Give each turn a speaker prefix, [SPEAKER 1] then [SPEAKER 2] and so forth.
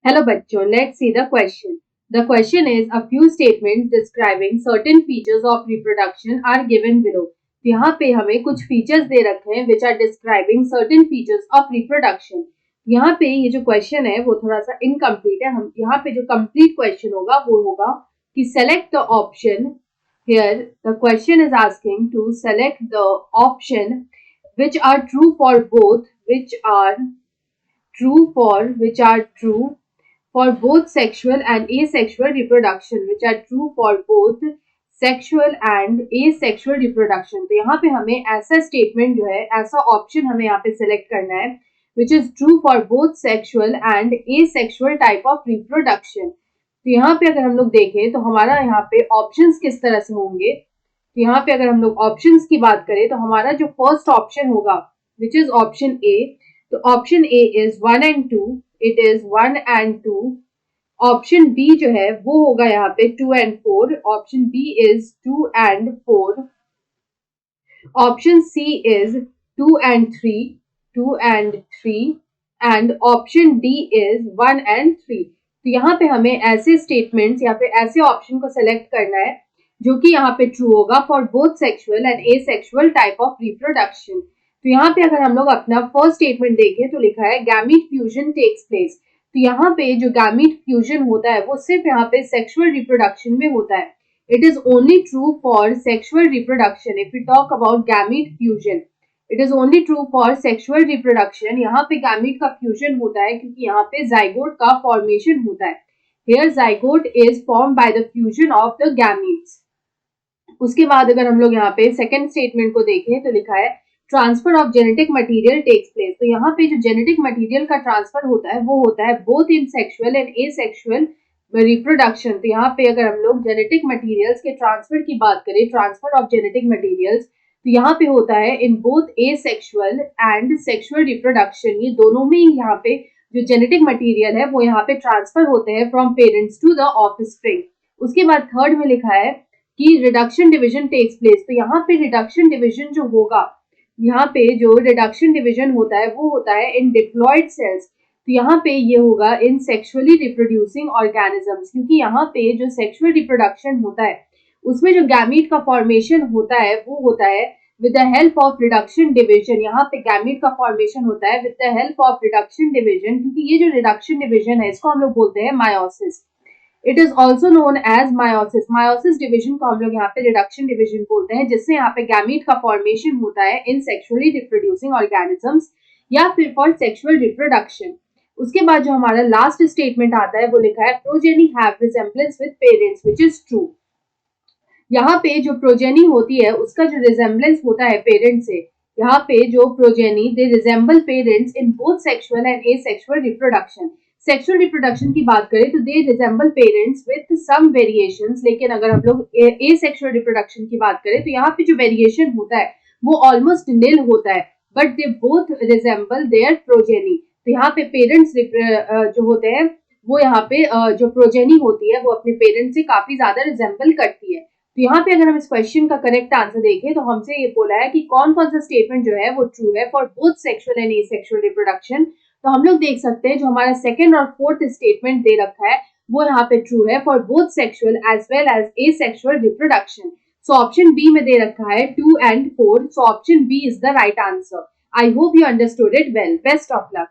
[SPEAKER 1] Hello बच्चों, let's see the question. The question is a few statements describing certain features of reproduction are given below. तो यहाँ पे हमें कुछ features दे रखे हैं which are describing certain features of reproduction. यहाँ पे ये जो question है वो थोड़ा सा incomplete है. हम यहाँ पे जो complete question होगा वो होगा कि select the option. Here the question is asking to select the option which are true for both, which are true for both sexual and asexual reproduction, which are true for both sexual and asexual reproduction. तो यहाँ पे हमें ऐसा statement जो है, ऐसा option हमें यहाँ पे select करना है which is true for both sexual and asexual type of reproduction. तो यहाँ पे अगर हम लोग देखें तो हमारा यहाँ पे options किस तरह से होंगे. तो यहाँ पे अगर हम लोग options की बात करें तो हमारा जो first option होगा which is option A. तो option A is 1 and 2. It is 1 and 2. Option B जो है वो होगा यहाँ पे 2 and 4. Option B is 2 and 4. Option C is 2 and 3. 2 and 3. And option D is 1 and 3. तो यहाँ पे हमें ऐसे स्टेटमेंट्स या फिर ऐसे ऑप्शन को सेलेक्ट करना है जो कि यहाँ पे ट्रू होगा for both sexual and asexual type of reproduction. तो यहाँ पे अगर हम लोग अपना फर्स्ट स्टेटमेंट देखें तो लिखा है गैमीट फ्यूजन टेक्स प्लेस. तो यहाँ पे जो गैमीट फ्यूजन होता है वो सिर्फ यहाँ पे सेक्सुअल रिप्रोडक्शन में होता है. It is only true for sexual reproduction. If you talk about gamete fusion, it is only true for sexual reproduction. यहाँ पे गैमीट का फ्यूजन होता है क्योंकि यहाँ पे जाइगोट का फॉर्मेशन होता है. Here zygote is form by the fusion of the gametes. उसके बाद अगर हम लोग यहाँ पे सेकेंड स्टेटमेंट को देखें तो लिखा है transfer of genetic material takes place. तो यहाँ पे जो जेनेटिक मटेरियल का ट्रांसफर होता है वो होता है both in sexual and asexual reproduction. तो यहाँ पे अगर हम लोग जेनेटिक मटेरियल्स के ट्रांसफर की बात करें, ट्रांसफर ऑफ जेनेटिक मटेरियल्स, तो यहाँ पे होता है in both asexual and sexual reproduction. ये दोनों में यहाँ पे जो जेनेटिक मटेरियल है वो यहाँ पे ट्रांसफर होते हैं from parents to the offspring. उसके बाद थर्ड में लिखा है कि रिडक्शन डिविजन टेक्स प्लेस. तो यहाँ पे रिडक्शन डिविजन जो होगा, यहाँ पे जो रिडक्शन डिविजन होता है वो होता है इन डिप्लॉयड सेल्स. तो यहाँ पे ये होगा इन सेक्सुअली रिप्रोड्यूसिंग ऑर्गेनिजम्स, क्योंकि यहाँ पे जो सेक्सुअल रिप्रोडक्शन होता है उसमें जो गैमीट का फॉर्मेशन होता है वो होता है with the help of reduction division. यहाँ पे गैमीट का फॉर्मेशन होता है with the help of reduction division, क्योंकि ये जो रिडक्शन डिविजन है इसको हम लोग बोलते हैं meiosis. It is also known as meiosis. Meiosis division को हम लोग यहाँ पे रिडक्शन डिविजन बोलते हैं, जिससे यहाँ पे गैमीट का फॉर्मेशन होता है इन सेक्सुअली रिप्रोड्यूसिंग ऑर्गेनिजम्स या फिर फॉर सेक्सुअल रिप्रोडक्शन. उसके बाद जो हमारा लास्ट स्टेटमेंट आता है वो लिखा है progeny have resemblance with parents which is true. यहाँ पे जो प्रोजेनी होती है उसका जो रिजेम्बलेंस होता है पेरेंट्स से, यहाँ पे जो progeny they resemble parents in both sexual and asexual reproduction. Sexual reproduction की बात करें तो they resemble parents with some variations. लेकिन अगर हम लोग एसेक्सुअल रिप्रोडक्शन की बात करें तो यहाँ पे जो वेरिएशन होता है वो ऑलमोस्ट निल होता है, but they both resemble their progeny. तो यहाँ पे पेरेंट्स जो होते हैं वो यहाँ पे जो प्रोजेनी होती है वो अपने पेरेंट्स से काफी ज्यादा रिजेम्बल करती है. तो यहाँ पे अगर हम इस क्वेश्चन का करेक्ट आंसर देखें तो हमसे ये बोला है कि कौन कौन सा स्टेटमेंट जो है वो ट्रू है for both sexual and asexual reproduction. तो हम लोग देख सकते हैं जो हमारा सेकंड और फोर्थ स्टेटमेंट दे रखा है वो यहाँ पे ट्रू है for both sexual as well as asexual reproduction. So option B में दे रखा है 2 and 4. So option B is the right answer. I hope you understood it well. Best of luck.